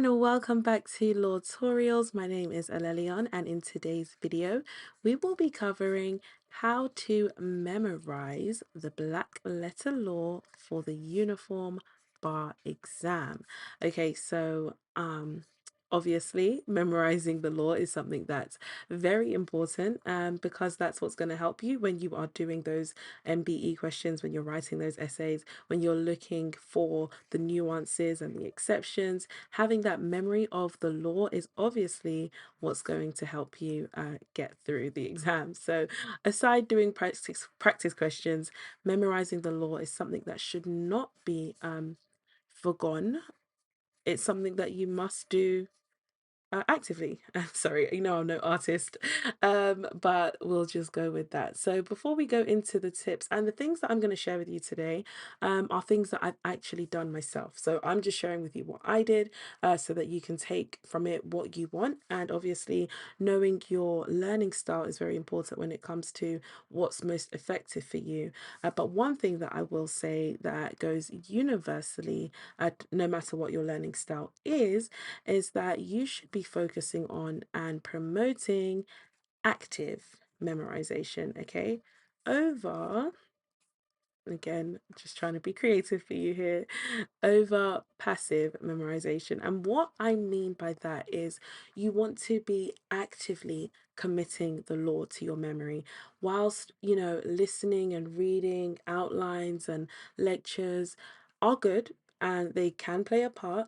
And welcome back to LawTorials. My name is Alelion, and in today's video, we will be covering how to memorize the black letter law for the uniform bar exam. Okay, so obviously memorizing the law is something that's very important because that's what's going to help you when you are doing those MBE questions, when you're writing those essays, when you're looking for the nuances and the exceptions. Having that memory of the law is obviously what's going to help you get through the exam. So aside doing practice questions, memorizing the law is something that should not be forgone. It's something that you must do actively. Sorry, I'm no artist, but we'll just go with that. So before we go into the tips and the things that I'm going to share with you today, are things that I've actually done myself. So I'm just sharing with you what I did, so that you can take from it what you want. And obviously, knowing your learning style is very important when it comes to what's most effective for you. But one thing that I will say that goes universally, no matter what your learning style is that you should be focusing on and promoting active memorization, okay? Over, again, just trying to be creative for you here, over passive memorization. And what I mean by that is you want to be actively committing the law to your memory whilst, listening and reading outlines and lectures are good and they can play a part.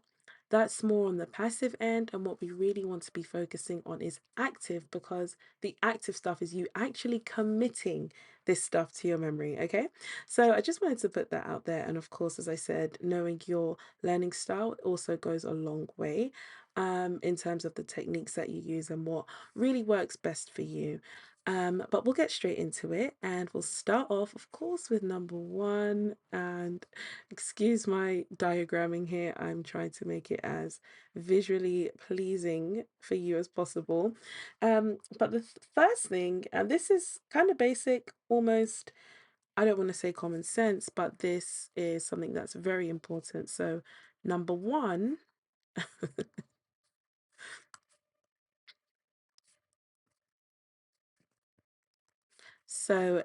That's more on the passive end, and what we really want to be focusing on is active, because the active stuff is you actually committing this stuff to your memory, okay? So I just wanted to put that out there. And of course, as I said, knowing your learning style also goes a long way in terms of the techniques that you use and what really works best for you. But we'll get straight into it, and we'll start off, of course, with number one. And excuse my diagramming here, I'm trying to make it as visually pleasing for you as possible. But the first thing, and this is kind of basic, almost, I don't want to say common sense, but this is something that's very important. So, number one,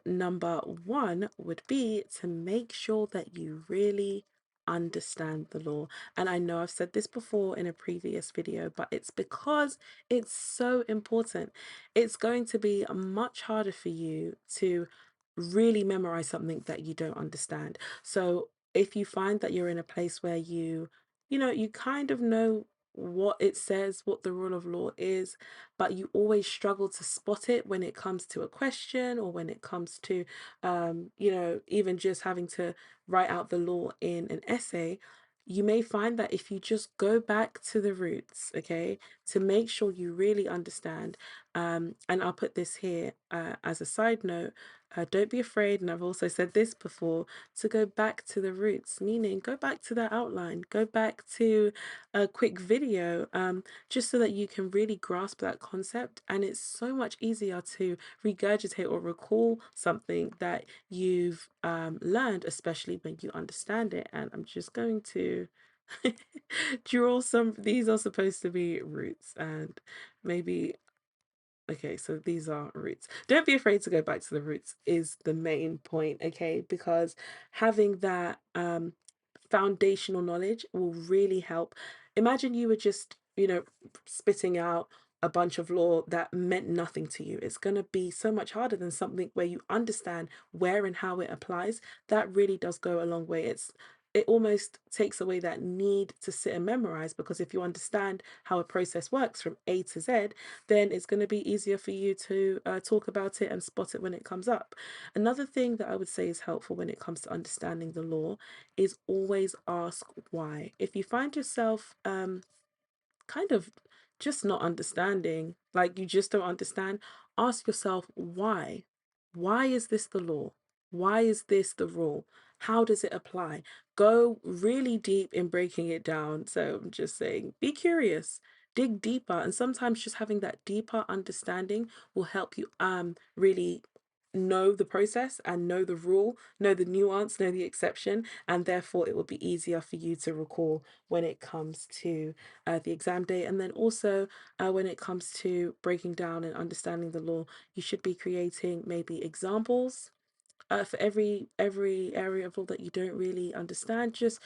number one would be to make sure that you really understand the law. And I know I've said this before in a previous video, but it's because it's so important. It's going to be much harder for you to really memorize something that you don't understand. So if you find that you're in a place where you kind of know what it says, what the rule of law is, but you always struggle to spot it when it comes to a question, or when it comes to, even just having to write out the law in an essay. You may find that if you just go back to the roots, okay, to make sure you really understand, and I'll put this here as a side note, don't be afraid, and I've also said this before, to go back to the roots, meaning go back to that outline, go back to a quick video, just so that you can really grasp that concept. And it's so much easier to regurgitate or recall something that you've learned, especially when you understand it. And I'm just going to draw some, these are supposed to be roots, and maybe, okay, so these are roots. Don't be afraid to go back to the roots is the main point, okay? Because having that foundational knowledge will really help. Imagine you were just, spitting out a bunch of law that meant nothing to you. It's going to be so much harder than something where you understand where and how it applies. That really does go a long way. It almost takes away that need to sit and memorize, because if you understand how a process works from A to Z, then it's going to be easier for you to talk about it and spot it when it comes up. Another thing that I would say is helpful when it comes to understanding the law is always ask why. If you find yourself kind of just not understanding, like you just don't understand, ask yourself why. Why is this the law? Why is this the rule? How does it apply? Go really deep in breaking it down. So I'm just saying, be curious, dig deeper, and sometimes just having that deeper understanding will help you really know the process and know the rule, know the nuance, know the exception, and therefore it will be easier for you to recall when it comes to the exam day. And then also when it comes to breaking down and understanding the law, you should be creating maybe examples for every area of law that you don't really understand. Just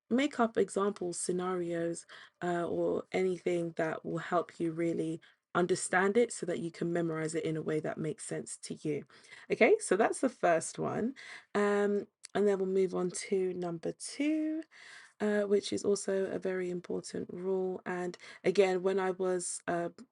make up examples, scenarios, or anything that will help you really understand it so that you can memorize it in a way that makes sense to you. Okay, so that's the first one. And then we'll move on to number two, which is also a very important rule. And again, when I was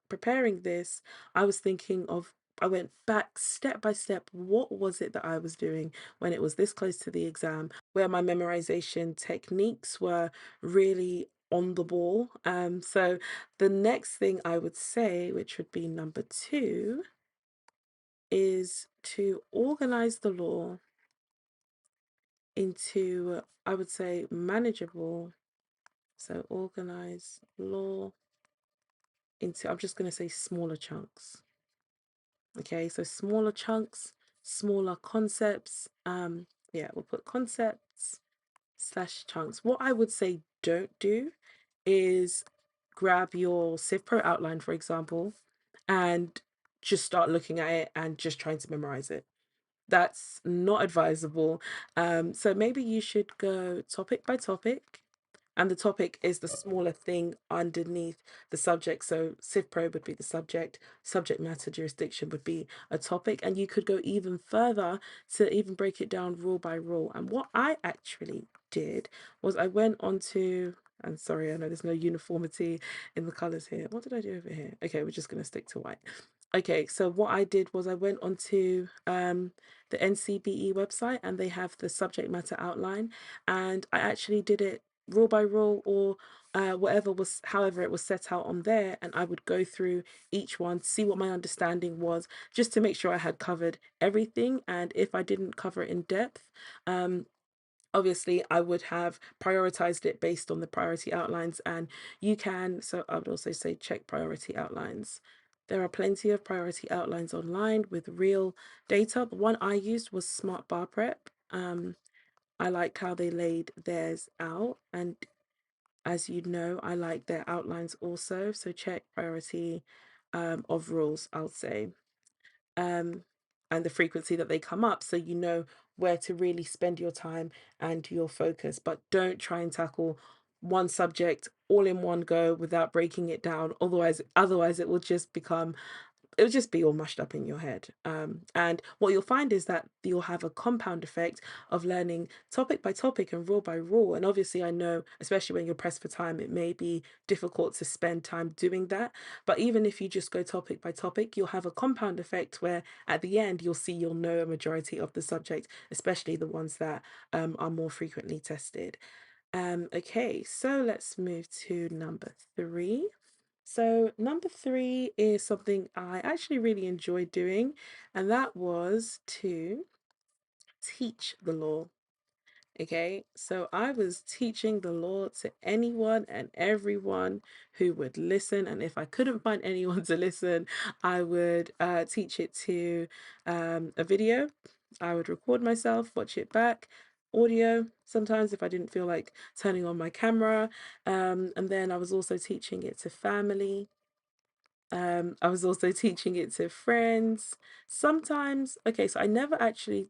preparing this, I was thinking of, I went back step by step. What was it that I was doing when it was this close to the exam, where my memorization techniques were really on the ball? So the next thing I would say, which would be number two, is to organize the law into, I would say, manageable. So organize law into, I'm just going to say smaller chunks. Okay, so smaller chunks, smaller concepts. Yeah, we'll put concepts slash chunks. What I would say don't do is grab your Civ Pro outline, for example, and just start looking at it and just trying to memorize it. That's not advisable. So maybe you should go topic by topic, and the topic is the smaller thing underneath the subject. So Civ Pro would be the subject, subject matter jurisdiction would be a topic, and you could go even further to even break it down rule by rule. And what I actually did was I went on to, and sorry, I know there's no uniformity in the colors here. What did I do over here? Okay, we're just going to stick to white. Okay, so what I did was I went onto the NCBE website, and they have the subject matter outline, and I actually did it rule by rule, or whatever was, however it was set out on there, and I would go through each one, see what my understanding was, just to make sure I had covered everything. And if I didn't cover it in depth, obviously I would have prioritized it based on the priority outlines. And you can, so I would also say check priority outlines. There are plenty of priority outlines online with real data. The one I used was Smart Bar Prep. I liked how they laid theirs out, and as you know, I like their outlines also. So check priority of rules, I'll say, um, and the frequency that they come up, so you know where to really spend your time and your focus. But don't try and tackle one subject all in one go without breaking it down. Otherwise, it will just become, it'll just be all mushed up in your head. And what you'll find is that you'll have a compound effect of learning topic by topic and rule by rule. And obviously, I know, especially when you're pressed for time, it may be difficult to spend time doing that. But even if you just go topic by topic, you'll have a compound effect where at the end, you'll know a majority of the subject, especially the ones that are more frequently tested. Okay, so let's move to number three. So number three is something I actually really enjoyed doing, and that was to teach the law. Okay, so I was teaching the law to anyone and everyone who would listen. And if I couldn't find anyone to listen, I would teach it to a video. I would record myself, watch it back, audio sometimes if I didn't feel like turning on my camera. And then I was also teaching it to family. I was also teaching it to friends. Sometimes, okay, so I never actually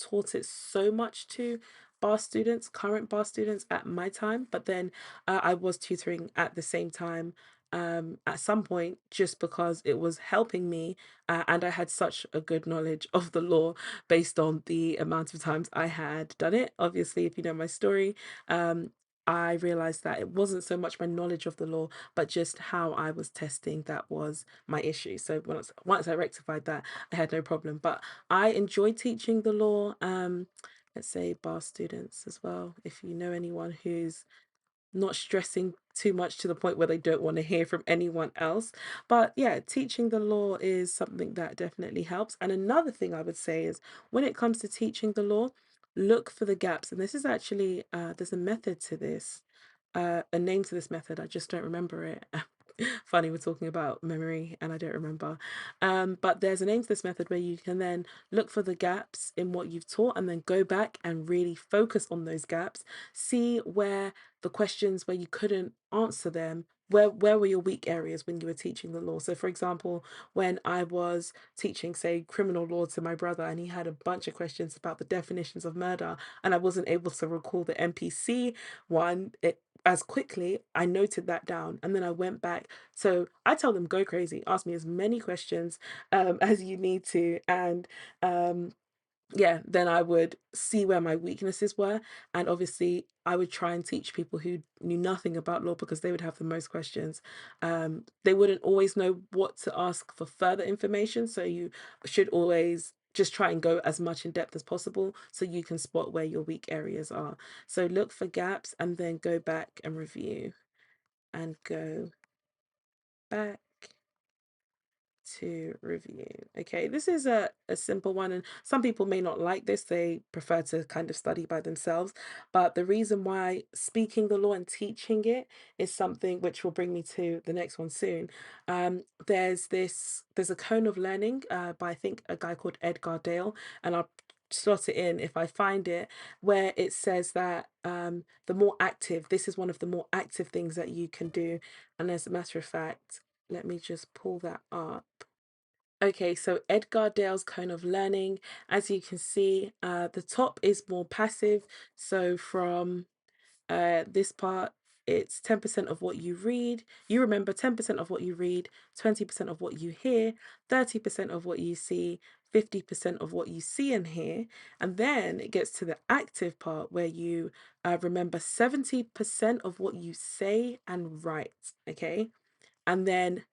taught it so much to bar students, current bar students at my time, but then I was tutoring at the same time at some point, just because it was helping me, and I had such a good knowledge of the law based on the amount of times I had done it. Obviously, if you know my story, I realized that it wasn't so much my knowledge of the law, but just how I was testing that was my issue. So once I rectified that, I had no problem. But I enjoy teaching the law. Let's say bar students as well. If you know anyone who's not stressing too much to the point where they don't want to hear from anyone else. But yeah, teaching the law is something that definitely helps. And another thing I would say is when it comes to teaching the law, look for the gaps. And this is actually, there's a method to this, a name to this method. I just don't remember it. Funny, we're talking about memory and I don't remember. But there's a name to this method where you can then look for the gaps in what you've taught and then go back and really focus on those gaps. See where the questions where you couldn't answer them, where were your weak areas when you were teaching the law. So for example, when I was teaching, say, criminal law to my brother, and he had a bunch of questions about the definitions of murder, and I wasn't able to recall the NPC one as quickly, I noted that down and then I went back. So I tell them, go crazy, ask me as many questions as you need to. And um, yeah, then I would see where my weaknesses were. And obviously, I would try and teach people who knew nothing about law because they would have the most questions. They wouldn't always know what to ask for further information. So you should always just try and go as much in depth as possible so you can spot where your weak areas are. So look for gaps and then go back and review and go back to review. Okay, this is a simple one, and some people may not like this. They prefer to kind of study by themselves. But the reason why speaking the law and teaching it is something which will bring me to the next one soon. There's a cone of learning by I think a guy called Edgar Dale, and I'll slot it in if I find it, where it says that the more active, this is one of the more active things that you can do. And as a matter of fact, let me just pull that up. Okay, so Edgar Dale's cone of learning, as you can see, the top is more passive. So from this part, it's 10% of what you read. You remember 10% of what you read, 20% of what you hear, 30% of what you see, 50% of what you see and hear. And then it gets to the active part where you remember 70% of what you say and write. Okay. And then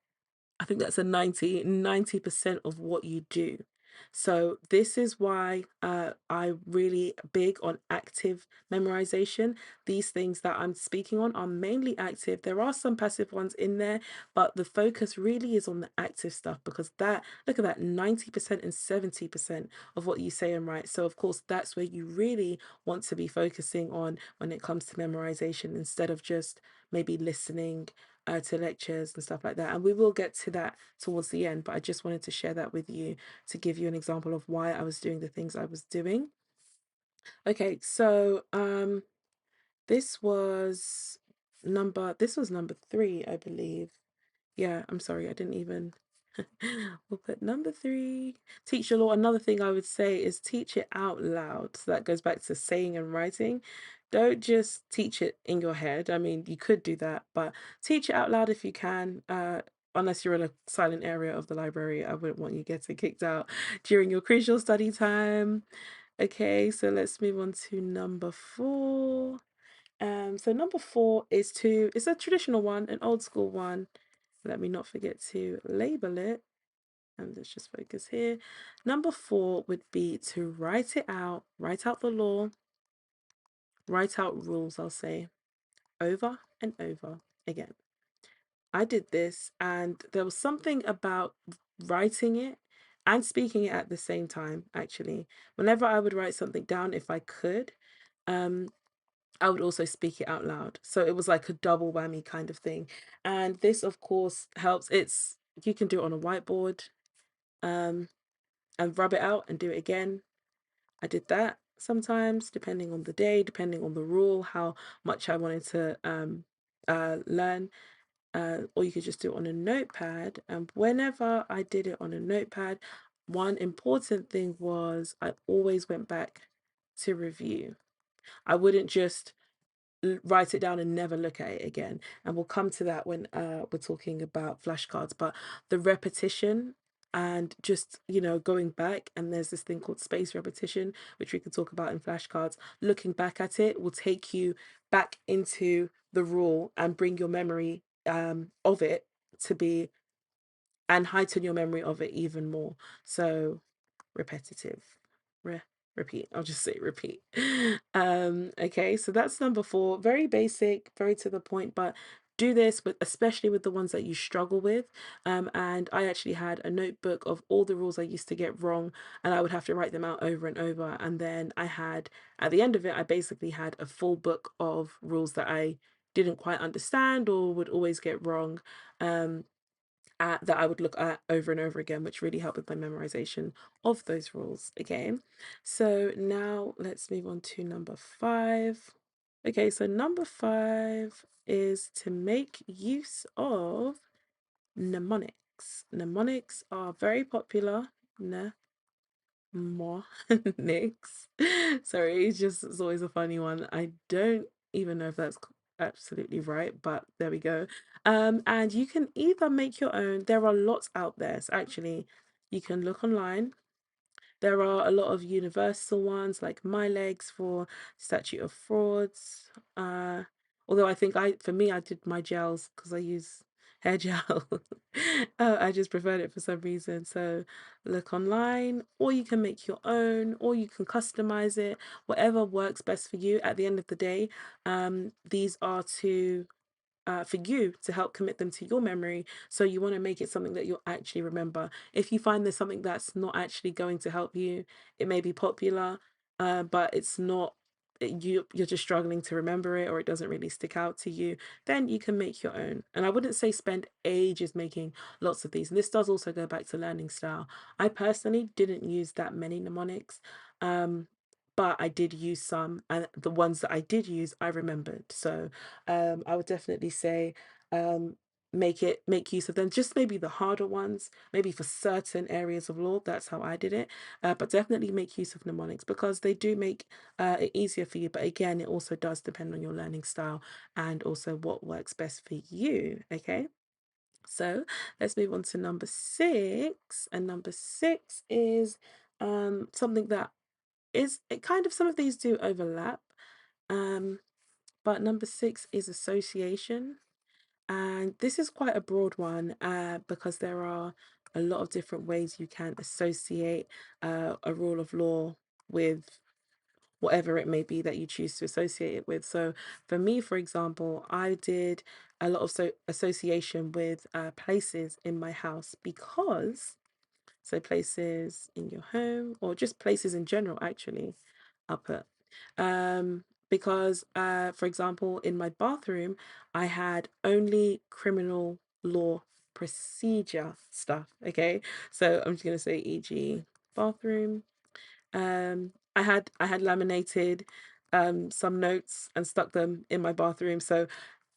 I think that's a 90% of what you do. So this is why I'm really big on active memorization. These things that I'm speaking on are mainly active. There are some passive ones in there, but the focus really is on the active stuff because that, look at that, 90% and 70% of what you say and write. So of course, that's where you really want to be focusing on when it comes to memorization instead of just maybe listening to lectures and stuff like that. And we will get to that towards the end, but I just wanted to share that with you to give you an example of why I was doing the things I was doing. Okay, so this was number 3, I believe. Yeah, I'm sorry, I didn't even we'll put number 3. Teach your law. Another thing I would say is teach it out loud. So that goes back to saying and writing. Don't just teach it in your head. I mean, you could do that, but teach it out loud if you can. Unless you're in a silent area of the library, I wouldn't want you getting kicked out during your crucial study time. Okay, so let's move on to number 4. So number 4 it's a traditional one, an old school one. Let me not forget to label it. And let's just focus here. Number 4 would be to write out the law, write out rules, I'll say, over and over again. I did this, and there was something about writing it and speaking it at the same time, actually. Whenever I would write something down, if I could, um, I would also speak it out loud. So it was like a double whammy kind of thing. And this, of course, helps. You can do it on a whiteboard, um, and rub it out and do it again. I did that sometimes, depending on the day, depending on the rule, how much I wanted to learn. Or you could just do it on a notepad. And whenever I did it on a notepad, one important thing was I always went back to review. I wouldn't just write it down and never look at it again. And we'll come to that when we're talking about flashcards. But the repetition and just, going back, and there's this thing called space repetition, which we can talk about in flashcards. Looking back at it will take you back into the rule and bring your memory of it to be, and heighten your memory of it even more. So repetitive. Repeat. I'll just say repeat. Okay, so that's number 4. Very basic, very to the point, but do this with, especially with the ones that you struggle with. And I actually had a notebook of all the rules I used to get wrong, and I would have to write them out over and over. And then I had, at the end of it, I basically had a full book of rules that I didn't quite understand or would always get wrong. That I would look at over and over again, which really helped with my memorization of those rules again. So now let's move on to number 5. Okay, so number 5 is to make use of mnemonics. Mnemonics are very popular. Mnemonics. Sorry, it's always a funny one. I don't even know if that's absolutely right, but there we go. And you can either make your own. There are lots out there. So actually, you can look online. There are a lot of universal ones like My Legs for Statute of Frauds. Although I think for me, I did my gels because I use hair gel. I just preferred it for some reason. So look online, or you can make your own, or you can customize it, whatever works best for you. At the end of the day, these are for you to help commit them to your memory. So you want to make it something that you'll actually remember. If you find there's something that's not actually going to help you, it may be popular, but it's not. You're just struggling to remember it, or it doesn't really stick out to you, then you can make your own. And I wouldn't say spend ages making lots of these. And this does also go back to learning style. I personally didn't use that many mnemonics, but I did use some, and the ones that I did use, I remembered. So I would definitely say um, make use of them. Just maybe the harder ones, maybe for certain areas of law. That's how I did it. But definitely make use of mnemonics because they do make it easier for you. But again, it also does depend on your learning style and also what works best for you. Okay. So let's move on to number 6. And number 6 is something that is it kind of some of these do overlap. Um, but number 6 is association. And this is quite a broad one because there are a lot of different ways you can associate a rule of law with whatever it may be that you choose to associate it with. So for me, for example, I did a lot of association with places in my house because so places in your home or just places in general, actually, I'll put. Because, for example, in my bathroom, I had only criminal law procedure stuff. Okay. So I'm just going to say, e.g., bathroom. I had laminated some notes and stuck them in my bathroom. So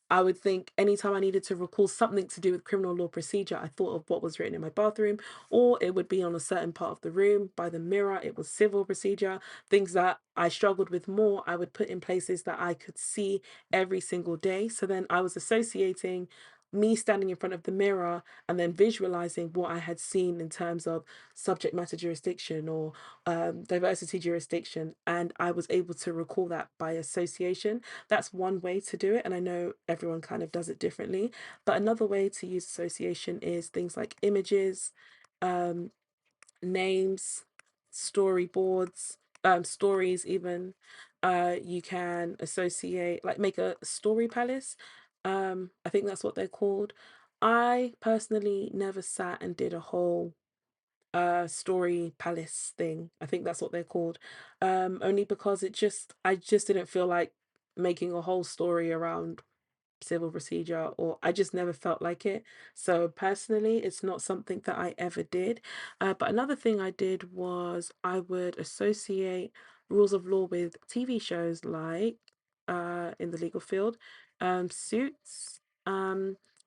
I would think anytime I needed to recall something to do with criminal law procedure, I thought of what was written in my bathroom, or it would be on a certain part of the room by the mirror. It was civil procedure. Things that I struggled with more, I would put in places that I could see every single day. So then I was associating me standing in front of the mirror and then visualizing what I had seen in terms of subject matter jurisdiction or diversity jurisdiction. And I was able to recall that by association. That's one way to do it, and I know everyone kind of does it differently. But another way to use association is things like images, um, names, storyboards, stories even. You can associate, like make a story palace. I think that's what they're called. I personally never sat and did a whole story palace thing. I think that's what they're called. Only because I just didn't feel like making a whole story around civil procedure, or I just never felt like it. So personally, it's not something that I ever did. But another thing I did was I would associate rules of law with TV shows like in the legal field, Suits.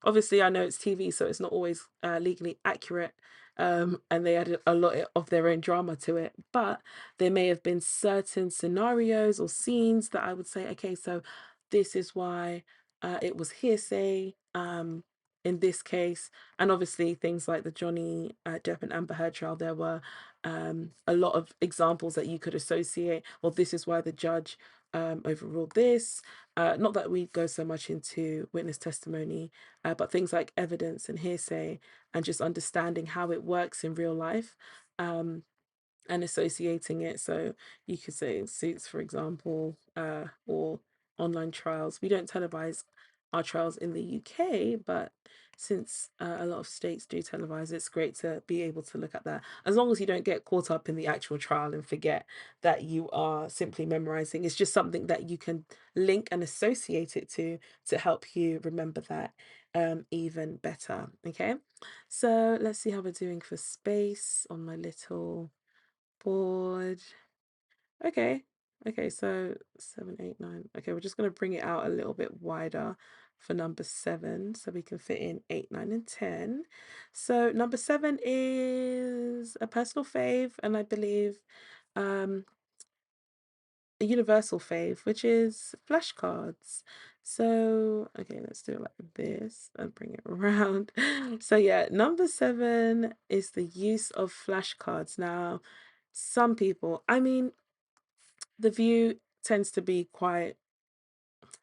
Obviously, I know it's TV, so it's not always legally accurate. And they added a lot of their own drama to it, but there may have been certain scenarios or scenes that I would say, okay, so this is why it was hearsay in this case. And obviously, things like the Johnny Depp and Amber Heard trial, there were a lot of examples that you could associate. Well, this is why the judge overruled this. Not that we go so much into witness testimony, but things like evidence and hearsay and just understanding how it works in real life. And associating it. So you could say Suits, for example, or online trials. We don't televise our trials in the UK, but since a lot of states do televise, it's great to be able to look at that. As long as you don't get caught up in the actual trial and forget that you are simply memorizing, it's just something that you can link and associate it to help you remember that even better. Okay, so let's see how we're doing for space on my little board. Okay. Okay, so 7, 8, 9. Okay, we're just going to bring it out a little bit wider for number 7 so we can fit in 8, 9, and 10. So number 7 is a personal fave, and I believe um, a universal fave, which is flashcards. So, okay, let's do it like this and bring it around. So yeah, number 7 is the use of flashcards. Now, some people, I mean, the view tends to be quite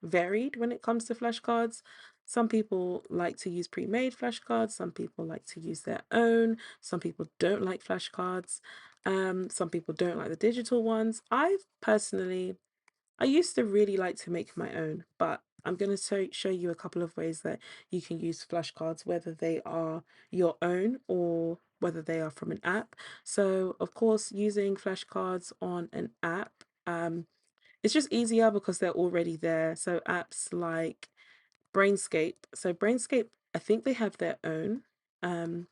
varied when it comes to flashcards. Some people like to use pre-made flashcards, some people like to use their own, some people don't like flashcards, some people don't like the digital ones. I used to really like to make my own, but I'm going to show you a couple of ways that you can use flashcards, whether they are your own or whether they are from an app. So, of course, using flashcards on an app, it's just easier because they're already there. So apps like Brainscape. So Brainscape, I think they have their own. Um,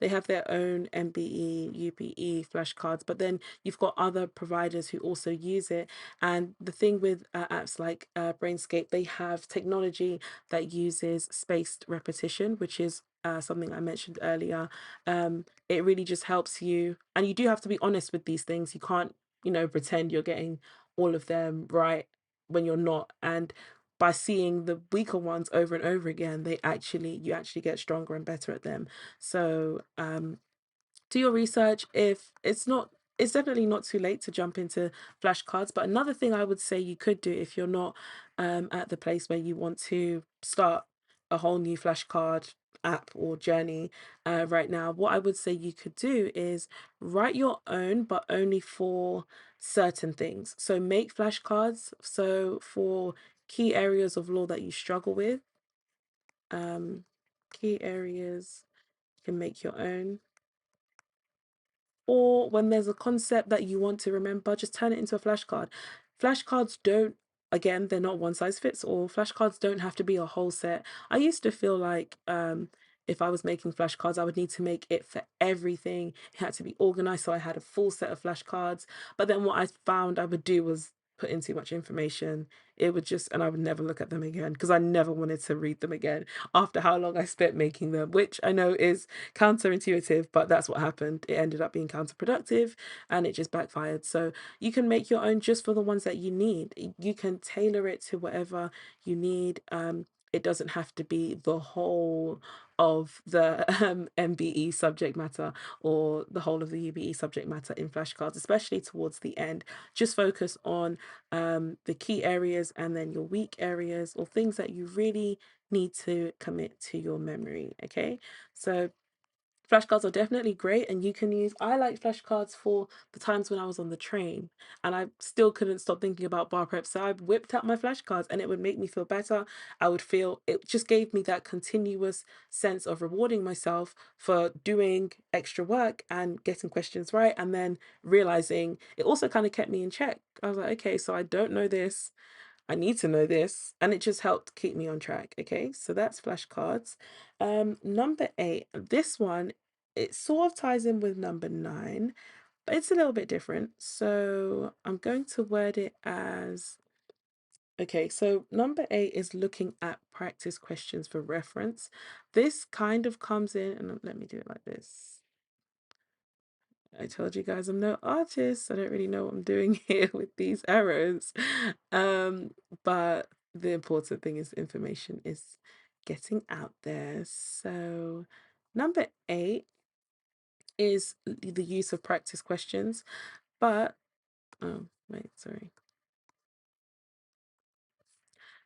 they have their own MBE, UPE flashcards, but then you've got other providers who also use it. And the thing with apps like Brainscape, they have technology that uses spaced repetition, which is something I mentioned earlier. It really just helps you, and you do have to be honest with these things. You can't, pretend you're getting all of them right when you're not. And by seeing the weaker ones over and over again, you actually get stronger and better at them. So do your research. If it's definitely not too late to jump into flashcards. But another thing I would say you could do if you're not at the place where you want to start a whole new flashcard app or journey right now, what I would say you could do is write your own, but only for certain things. So make flashcards. So for key areas of law that you struggle with, key areas, you can make your own. Or when there's a concept that you want to remember, just turn it into a flashcard. Flashcards don't, again, they're not one size fits all. Flashcards don't have to be a whole set. I used to feel like if I was making flashcards, I would need to make it for everything. It had to be organized, so I had a full set of flashcards. But then what I found I would do was put in too much information. It would just, and I would never look at them again because I never wanted to read them again after how long I spent making them, which I know is counterintuitive, but that's what happened. It ended up being counterproductive and it just backfired. So you can make your own just for the ones that you need. You can tailor it to whatever you need. It doesn't have to be the whole of the MBE subject matter or the whole of the UBE subject matter in flashcards, especially towards the end. Just focus on the key areas and then your weak areas or things that you really need to commit to your memory. Okay, so flashcards are definitely great, and you can use. I like flashcards for the times when I was on the train and I still couldn't stop thinking about bar prep. So I whipped out my flashcards and it would make me feel better. I would feel it just gave me that continuous sense of rewarding myself for doing extra work and getting questions right. And then realizing it also kind of kept me in check. I was like, okay, so I don't know this. I need to know this. And it just helped keep me on track. Okay, so that's flashcards. Number 8, this one, it sort of ties in with number 9, but it's a little bit different. So I'm going to word it as okay, so number 8 is looking at practice questions for reference. This kind of comes in, and let me do it like this. I told you guys I'm no artist. I don't really know what I'm doing here with these arrows. But the important thing is information is getting out there. So number 8 is the use of practice questions. But oh wait, sorry.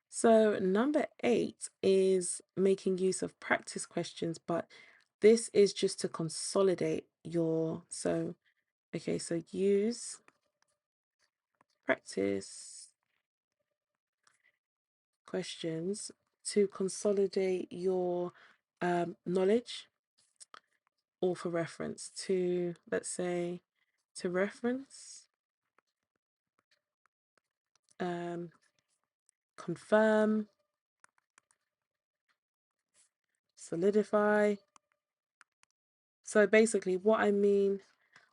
So number 8 is making use of practice questions, but this is just to consolidate your okay, so use practice questions to consolidate your knowledge, or for reference to, let's say, to reference, confirm, solidify. So basically what I mean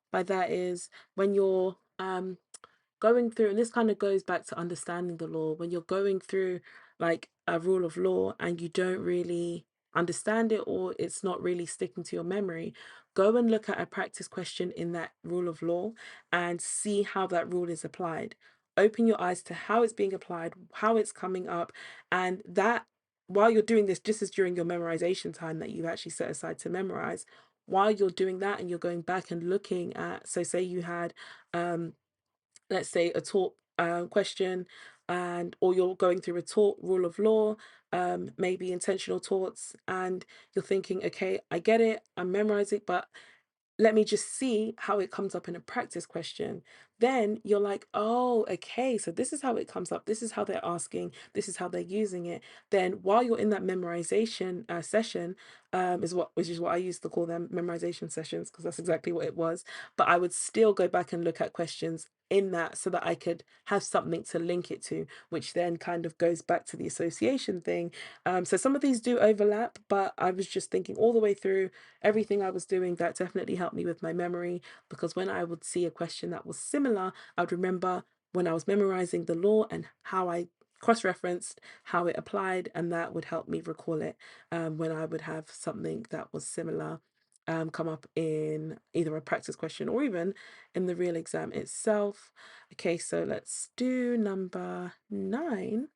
by that is when you're going through, and this kind of goes back to understanding the law, when you're going through like a rule of law and you don't really understand it, or it's not really sticking to your memory, go and look at a practice question in that rule of law and see how that rule is applied. Open your eyes to how it's being applied, how it's coming up, and that while you're doing this, just as during your memorization time that you actually set aside to memorize, while you're doing that and you're going back and looking at, so say you had let's say a tort question, and or you're going through a tort rule of law, maybe intentional torts, and you're thinking, okay, I get it, I'm memorizing, but let me just see how it comes up in a practice question. Then you're like, oh, okay, so this is how it comes up. This is how they're asking. This is how they're using it. Then while you're in that memorization session, which is what I used to call them, memorization sessions, because that's exactly what it was. But I would still go back and look at questions in that so that I could have something to link it to, which then kind of goes back to the association thing. So some of these do overlap, but I was just thinking all the way through everything I was doing, that definitely helped me with my memory, because when I would see a question that was similar, I would remember when I was memorizing the law and how I cross-referenced how it applied, and that would help me recall it when I would have something that was similar come up in either a practice question or even in the real exam itself. Okay, so let's do number 9.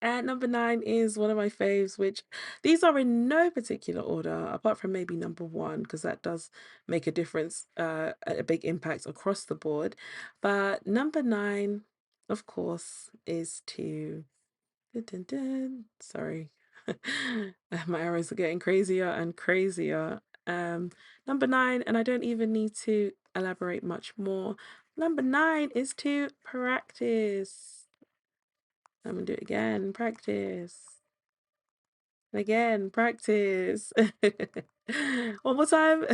And number 9 is one of my faves, which these are in no particular order, apart from maybe number 1, because that does make a difference, a big impact across the board. But number 9, of course, is to, dun, dun, dun, sorry, my arrows are getting crazier and crazier. Number 9, and I don't even need to elaborate much more. Number 9 is to practice. I'm gonna do it again, practice. And again, practice. One more time.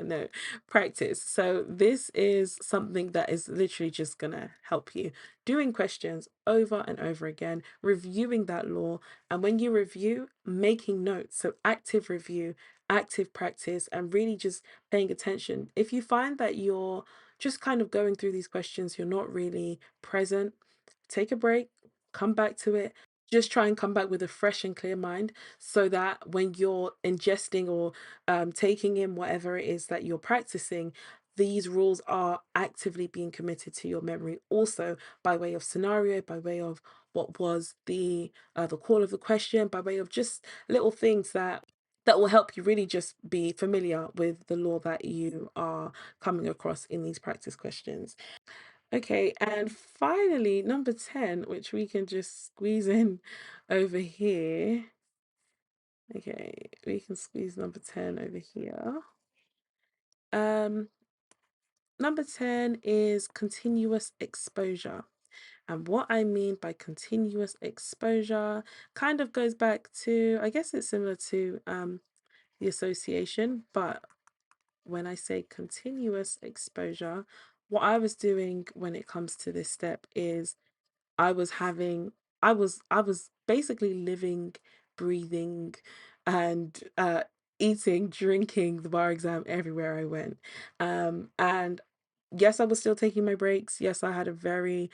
No, practice. So this is something that is literally just gonna help you doing questions over and over again, reviewing that law, and when you review, making notes. So active review, active practice, and really just paying attention. If you find that you're just kind of going through these questions, you're not really present, take a break, come back to it. Just try and come back with a fresh and clear mind, so that when you're ingesting or taking in whatever it is that you're practicing, these rules are actively being committed to your memory. Also, by way of scenario, by way of what was the call of the question, by way of just little things that will help you really just be familiar with the law that you are coming across in these practice questions. Okay, and finally, number 10, which we can just squeeze in over here. Okay, we can squeeze number 10 over here. Um, Number 10 is continuous exposure. And what I mean by continuous exposure kind of goes back to, I guess it's similar to the association, but when I say continuous exposure, what I was doing when it comes to this step is I was having I was basically living, breathing, and eating, drinking the bar exam everywhere I went. And yes, I was still taking my breaks. Yes, I had a very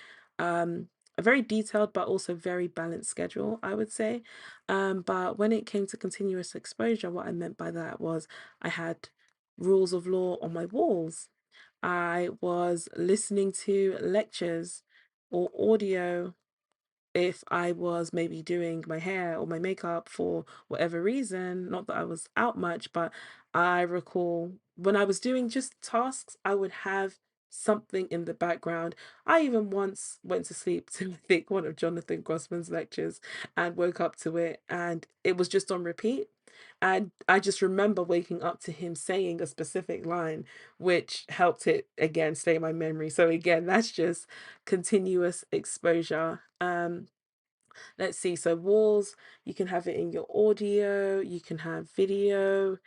detailed but also very balanced schedule, I would say. But when it came to continuous exposure, what I meant by that was I had rules of law on my walls. I was listening to lectures or audio if I was maybe doing my hair or my makeup for whatever reason. Not that I was out much, but I recall when I was doing just tasks, I would have something in the background. I even once went to sleep to, I think, one of Jonathan Grossman's lectures and woke up to it, and it was just on repeat. And I just remember waking up to him saying a specific line, which helped it again stay in my memory. So again, that's just continuous exposure. Let's see. So walls, you can have it in your audio, you can have video,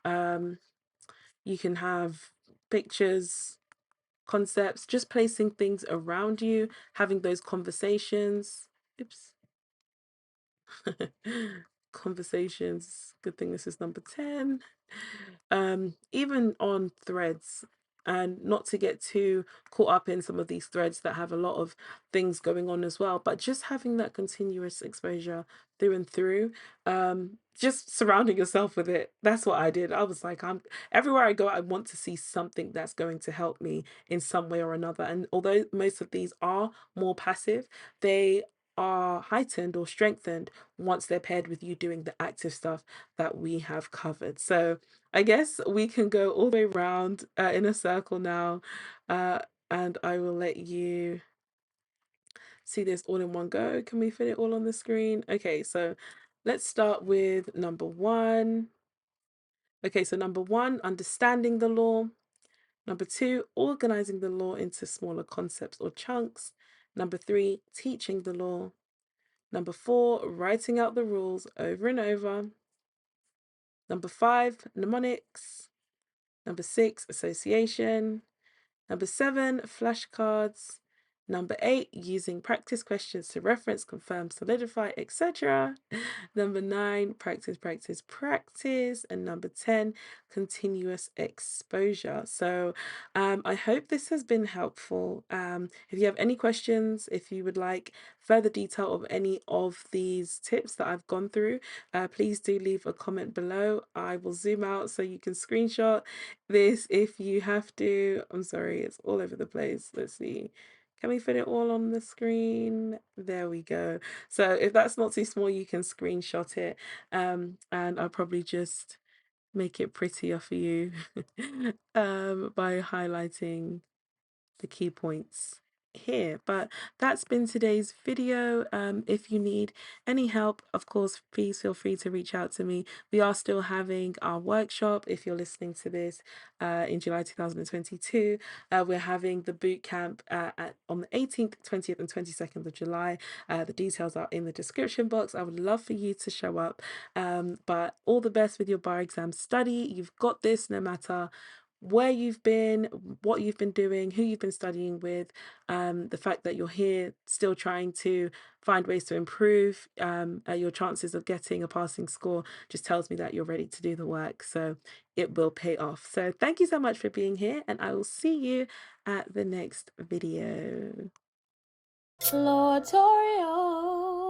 you can have pictures, concepts, just placing things around you, having those conversations. Oops. Conversations. Good thing this is number 10. Even on threads, and not to get too caught up in some of these threads that have a lot of things going on as well, but just having that continuous exposure through and through, just surrounding yourself with it. That's what I did. I was like, I'm everywhere I go, I want to see something that's going to help me in some way or another. And although most of these are more passive, they are heightened or strengthened once they're paired with you doing the active stuff that we have covered. So I guess we can go all the way around in a circle now, and I will let you see this all in one go. Can we fit it all on the screen? Okay, so let's start with number 1. Okay, so number 1, understanding the law. Number 2, organizing the law into smaller concepts or chunks. Number 3, teaching the law. Number 4, writing out the rules over and over. Number 5, mnemonics. Number 6, association. Number 7, flashcards. Number 8, using practice questions to reference, confirm, solidify, etc. Number 9, practice, practice, practice. And number 10, continuous exposure. So I hope this has been helpful. If you have any questions, if you would like further detail of any of these tips that I've gone through, please do leave a comment below. I will zoom out so you can screenshot this if you have to. I'm sorry, it's all over the place. Let's see. Can we fit it all on the screen? There we go. So if that's not too small, you can screenshot it. And I'll probably just make it prettier for you by highlighting the key points here. But that's been today's video. If you need any help, of course, please feel free to reach out to me. We are still having our workshop. If you're listening to this in July 2022, we're having the boot camp on the 18th, 20th and 22nd of July. The details are in the description box. I would love for you to show up. But all the best with your bar exam study. You've got this no matter where you've been, what you've been doing, who you've been studying with, the fact that you're here still trying to find ways to improve your chances of getting a passing score just tells me that you're ready to do the work. So it will pay off. So thank you so much for being here, and I will see you at the next video. LawTorials.